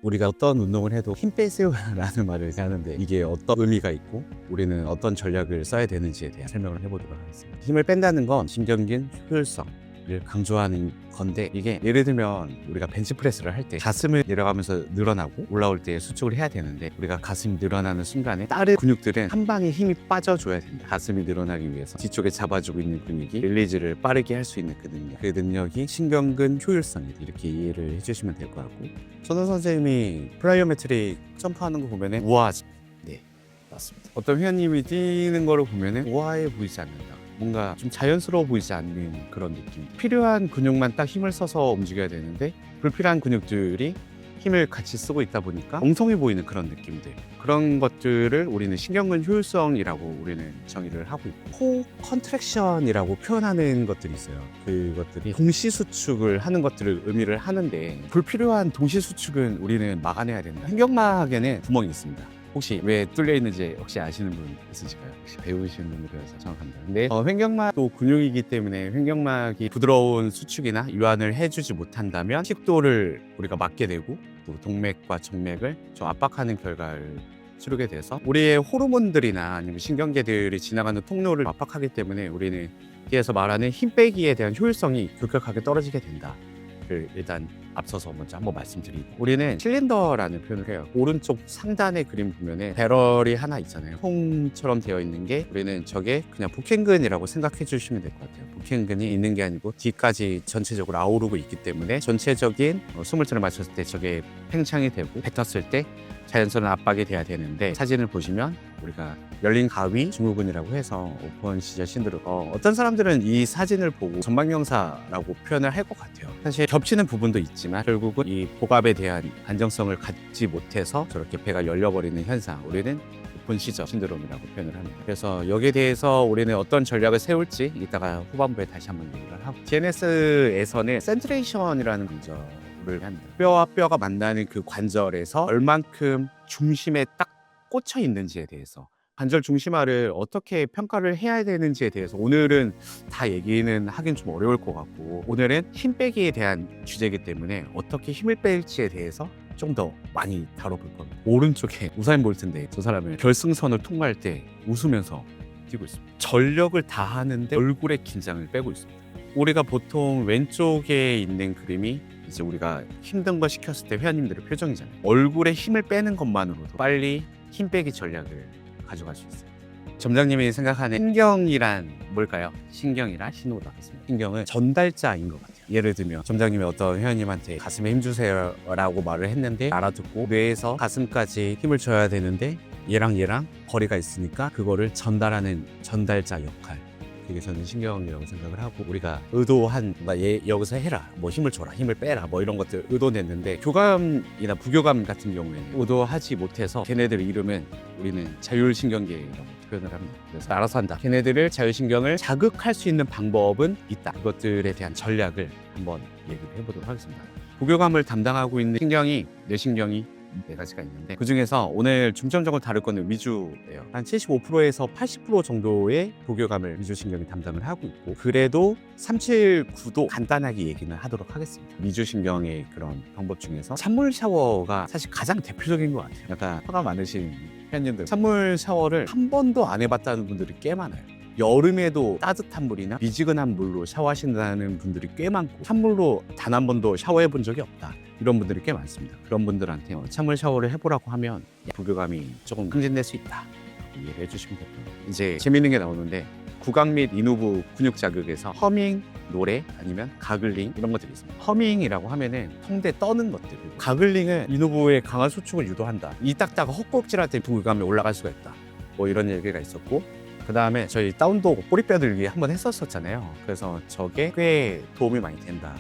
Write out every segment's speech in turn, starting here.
우리가 어떤 운동을 해도 힘 빼세요라는 말을 하는데 이게 어떤 의미가 있고 우리는 어떤 전략을 써야 되는지에 대한 설명을 해보도록 하겠습니다. 힘을 뺀다는 건 신경긴 효율성을 강조하는 건데, 이게 예를 들면 우리가 벤치프레스를 할 때 가슴을 내려가면서 늘어나고 올라올 때 수축을 해야 되는데, 우리가 가슴이 늘어나는 순간에 다른 근육들은 한 방에 힘이 빠져줘야 된다. 가슴이 늘어나기 위해서 뒤쪽에 잡아주고 있는 근육이 릴리즈를 빠르게 할 수 있는 그 능력이 신경근 효율성이다. 이렇게 이해를 해주시면 될 것 같고, 선우 선생님이 플라이오메트릭 점프하는 거 보면은 우아하지. 네, 맞습니다. 어떤 회원님이 뛰는 거를 보면은 우아해 보이지 않는다. 뭔가 좀 자연스러워 보이지 않는 그런 느낌. 필요한 근육만 딱 힘을 써서 움직여야 되는데 불필요한 근육들이 힘을 같이 쓰고 있다 보니까 엉성해 보이는 그런 느낌들, 그런 것들을 우리는 신경근 효율성이라고 우리는 정의를 하고 있고, 코 컨트랙션이라고 표현하는 것들이 있어요. 그것들이 동시 수축을 하는 것들을 의미를 하는데, 불필요한 동시 수축은 우리는 막아내야 된다. 횡격막에는 구멍이 있습니다. 혹시 왜 뚫려 있는지 혹시 아시는 분 있으실까요? 혹시 배우시는 분들이라서 정확합니다. 근데 횡격막도 근육이기 때문에 횡격막이 부드러운 수축이나 이완을 해주지 못한다면 식도를 우리가 막게 되고 또 동맥과 정맥을 좀 압박하는 결과를 치르게 돼서 우리의 호르몬들이나 아니면 신경계들이 지나가는 통로를 압박하기 때문에 우리는 여기에서 말하는 힘 빼기에 대한 효율성이 급격하게 떨어지게 된다. 일단 앞서서 먼저 한번 말씀드리고, 우리는 실린더라는 표현을 해요. 오른쪽 상단의 그림 보면은 배럴이 하나 있잖아요. 통처럼 되어 있는 게, 우리는 저게 그냥 복행근이라고 생각해 주시면 될 것 같아요. 복행근이 있는 게 아니고 뒤까지 전체적으로 아우르고 있기 때문에 전체적인 숨을 들여 마셨을 때 저게 팽창이 되고 뱉었을 때 자연스러운 압박이 돼야 되는데, 사진을 보시면 우리가 열린 가위 증후군이라고 해서 오픈 시절 신드롬, 어떤 사람들은 이 사진을 보고 전방경사라고 표현을 할 것 같아요. 사실 겹치는 부분도 있지만 결국은 이 복압에 대한 안정성을 갖지 못해서 저렇게 배가 열려버리는 현상, 우리는 오픈 시절 신드롬이라고 표현을 합니다. 그래서 여기에 대해서 우리는 어떤 전략을 세울지 이따가 후반부에 다시 한번 얘기를 하고, TNS에서는 센트레이션이라는 관절을 합니다. 뼈와 뼈가 만나는 그 관절에서 얼만큼 중심에 딱 꽂혀 있는지에 대해서, 관절 중심화를 어떻게 평가를 해야 되는지에 대해서 오늘은 다 얘기는 하긴 좀 어려울 것 같고, 오늘은 힘 빼기에 대한 주제이기 때문에 어떻게 힘을 뺄지에 대해서 좀 더 많이 다뤄볼 겁니다. 오른쪽에 우사인 볼트인데, 저 사람은 결승선을 통과할 때 웃으면서 뛰고 있습니다. 전력을 다하는데 얼굴에 긴장을 빼고 있습니다. 우리가 보통 왼쪽에 있는 그림이 이제 우리가 힘든 거 시켰을 때 회원님들의 표정이잖아요. 얼굴에 힘을 빼는 것만으로도 빨리 힘 빼기 전략을 가져갈 수 있어요. 점장님이 생각하는 신경이란 뭘까요? 신경이란 신호다. 신경은 전달자인 것 같아요. 예를 들면 점장님이 어떤 회원님한테 가슴에 힘주세요 라고 말을 했는데 알아듣고 뇌에서 가슴까지 힘을 줘야 되는데 얘랑 거리가 있으니까 그거를 전달하는 전달자 역할, 그게 저는 신경이라고 생각을 하고, 우리가 의도한 뭔가 여기서 해라, 뭐 힘을 줘라, 힘을 빼라, 뭐 이런 것들 의도냈는데, 교감이나 부교감 같은 경우에는 의도하지 못해서 걔네들 이름은 우리는 자율신경계라고 표현을 합니다. 그래서 알아서 한다. 걔네들을 자율신경을 자극할 수 있는 방법은 있다. 그것들에 대한 전략을 한번 얘기를 해보도록 하겠습니다. 부교감을 담당하고 있는 신경이, 뇌신경이 4가지가 있는데, 그 중에서 오늘 중점적으로 다룰 거는 위주예요. 한 75%에서 80% 정도의 부교감을 위주신경이 담당을 하고 있고, 그래도 379도 간단하게 얘기는 하도록 하겠습니다. 위주신경의 그런 방법 중에서 찬물 샤워가 사실 가장 대표적인 것 같아요. 약간 화가 많으신 회원님들, 찬물 샤워를 한 번도 안 해봤다는 분들이 꽤 많아요. 여름에도 따뜻한 물이나 미지근한 물로 샤워하신다는 분들이 꽤 많고, 찬물로 단 한 번도 샤워해 본 적이 없다, 이런 분들이 꽤 많습니다. 그런 분들한테 찬물 샤워를 해보라고 하면 부교감이 조금 흥진될 수 있다, 이해를 해주시면 됩니다. 이제 재밌는 게 나오는데, 구강 및 인후부 근육 자극에서 허밍, 노래, 아니면 가글링, 이런 것들이 있습니다. 허밍이라고 하면은 통대 떠는 것들, 가글링은 인후부의 강한 수축을 유도한다. 이 딱딱 헛구역질할 때 부교감이 올라갈 수가 있다, 뭐 이런 얘기가 있었고, 그 다음에 저희 다운도 꼬리뼈 들기 한번 했었잖아요. 그래서 저게 꽤 도움이 많이 된다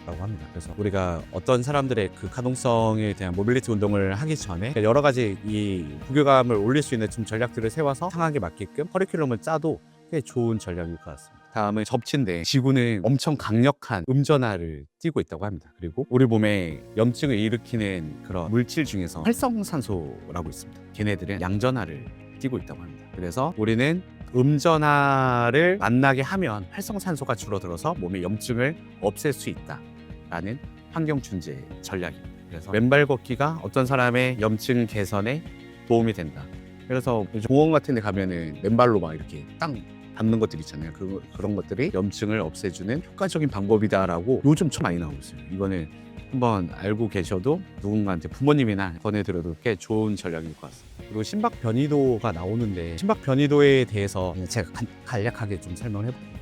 라고 합니다. 그래서 우리가 어떤 사람들의 그 가동성에 대한 모빌리티 운동을 하기 전에 여러 가지 이 부교감을 올릴 수 있는 좀 전략들을 세워서 상황에 맞게끔 커리큘럼을 짜도 꽤 좋은 전략일 것 같습니다. 다음은 접치인데, 지구는 엄청 강력한 음전하를 띠고 있다고 합니다. 그리고 우리 몸에 염증을 일으키는 그런 물질 중에서 활성산소라고 있습니다. 걔네들은 양전하를 띠고 있다고 합니다. 그래서 우리는 음전하를 만나게 하면 활성산소가 줄어들어서 몸의 염증을 없앨 수 있다라는 환경준제 전략입니다. 그래서 맨발 걷기가 어떤 사람의 염증 개선에 도움이 된다. 그래서 공원 같은 데 가면은 맨발로 막 이렇게 땅 닿는 것들 있잖아요. 그런 것들이 염증을 없애주는 효과적인 방법이다라고 요즘 참 많이 나오고 있어요. 이거는 한번 알고 계셔도 누군가한테 부모님이나 권해드려도 꽤 좋은 전략일 것 같습니다. 그리고 심박 변이도가 나오는데 심박 변이도에 대해서 제가 간략하게 좀 설명을 해볼게요.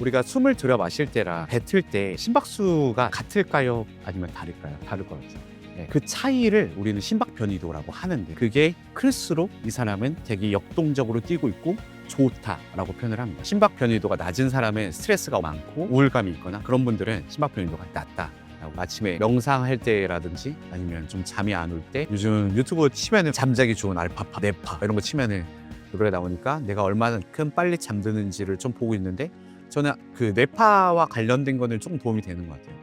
우리가 숨을 들여 마실 때랑 뱉을 때 심박수가 같을까요? 아니면 다를까요? 다를 것 같아요. 네, 그 차이를 우리는 심박 변이도라고 하는데 그게 클수록 이 사람은 되게 역동적으로 뛰고 있고 좋다라고 표현을 합니다. 심박 변이도가 낮은 사람은 스트레스가 많고 우울감이 있거나 그런 분들은 심박 변이도가 낮다. 아침에 명상할 때라든지 아니면 좀 잠이 안 올 때 요즘 유튜브 치면은 잠자기 좋은 알파파, 네파 이런 거 치면은 노래 나오니까 내가 얼마만큼 빨리 잠드는지를 좀 보고 있는데 저는 그 네파와 관련된 거는 좀 도움이 되는 것 같아요.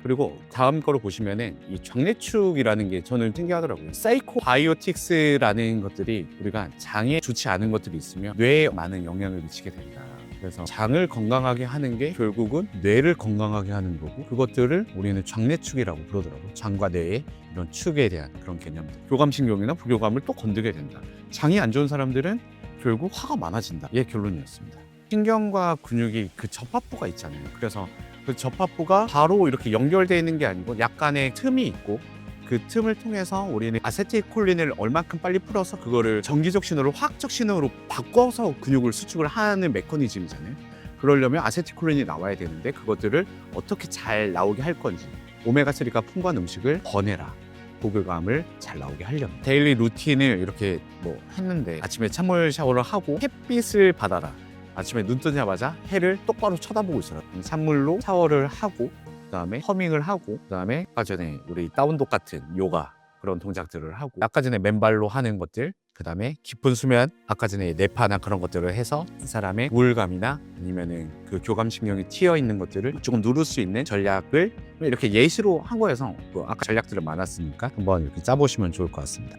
그리고 다음 거로 보시면은 이 장내축이라는 게 저는 신기하더라고요. 사이코바이오틱스라는 것들이 우리가 장에 좋지 않은 것들이 있으면 뇌에 많은 영향을 미치게 된다. 그래서 장을 건강하게 하는 게 결국은 뇌를 건강하게 하는 거고 그것들을 우리는 장내축이라고 부르더라고요. 장과 뇌의 이런 축에 대한 그런 개념들. 교감신경이나 부교감을 또 건드게 된다. 장이 안 좋은 사람들은 결국 화가 많아진다. 이게 결론이었습니다. 신경과 근육이 그 접합부가 있잖아요. 그래서 그 접합부가 바로 이렇게 연결되어 있는 게 아니고 약간의 틈이 있고 그 틈을 통해서 우리는 아세틸콜린을 얼만큼 빨리 풀어서 그거를 전기적 신호를 화학적 신호로 바꿔서 근육을 수축을 하는 메커니즘이잖아요. 그러려면 아세틸콜린이 나와야 되는데 그것들을 어떻게 잘 나오게 할 건지 오메가3가 풍부한 음식을 권해라. 부교감을 잘 나오게 하려면 데일리 루틴을 이렇게 뭐 했는데 아침에 찬물 샤워를 하고 햇빛을 받아라. 아침에 눈 뜨자마자 해를 똑바로 쳐다보고 있어요. 찬물로 샤워를 하고 그다음에 허밍을 하고 그다음에 아까 전에 우리 다운독 같은 요가 그런 동작들을 하고 아까 전에 맨발로 하는 것들 그다음에 깊은 수면 아까 전에 네파나 그런 것들을 해서 이 사람의 우울감이나 아니면은 그 교감신경이 튀어 있는 것들을 조금 누를 수 있는 전략을 이렇게 예시로 한 거여서 아까 전략들은 많았으니까 한번 이렇게 짜보시면 좋을 것 같습니다.